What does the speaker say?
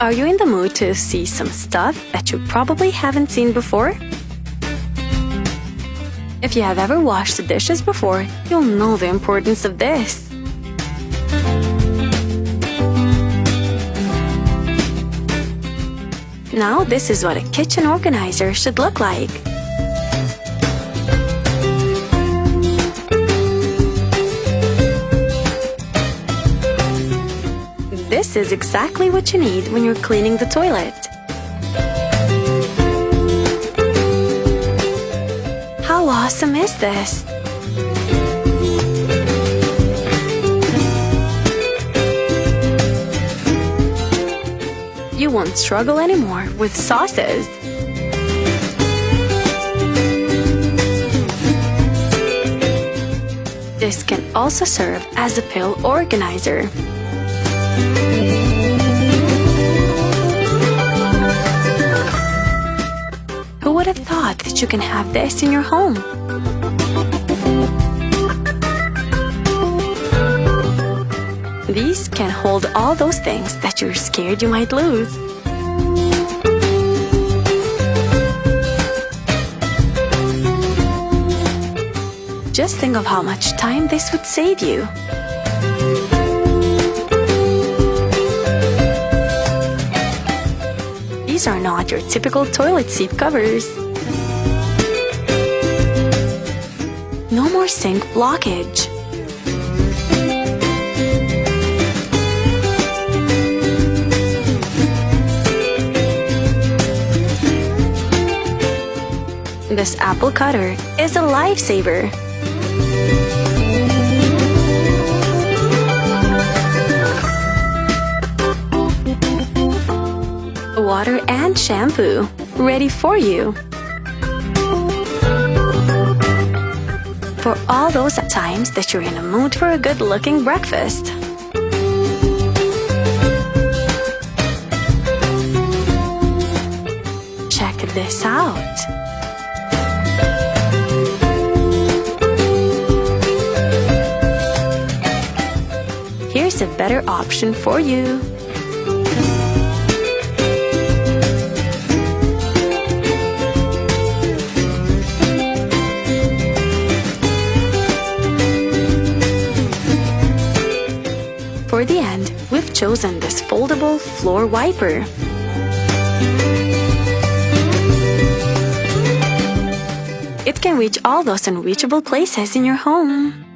Are you in the mood to see some stuff that you probably haven't seen before? If you have ever washed the dishes before, you'll know the importance of this. Now this is what a kitchen organizer should look like. This is exactly what you need when you're cleaning the toilet. How awesome is this? You won't struggle anymore with sauces. This can also serve as a pill organizer. Who would have thought that you can have this in your home? These can hold all those things that you're scared you might lose. Just think of how much time this would save you. These are not your typical toilet seat covers. No more sink blockage. This apple cutter is a lifesaver. Water and shampoo ready for you. For all those times that you're in a mood for a good-looking breakfast. Check this out. Here's a better option for you. For the end, we've chosen this foldable floor wiper. It can reach all those unreachable places in your home.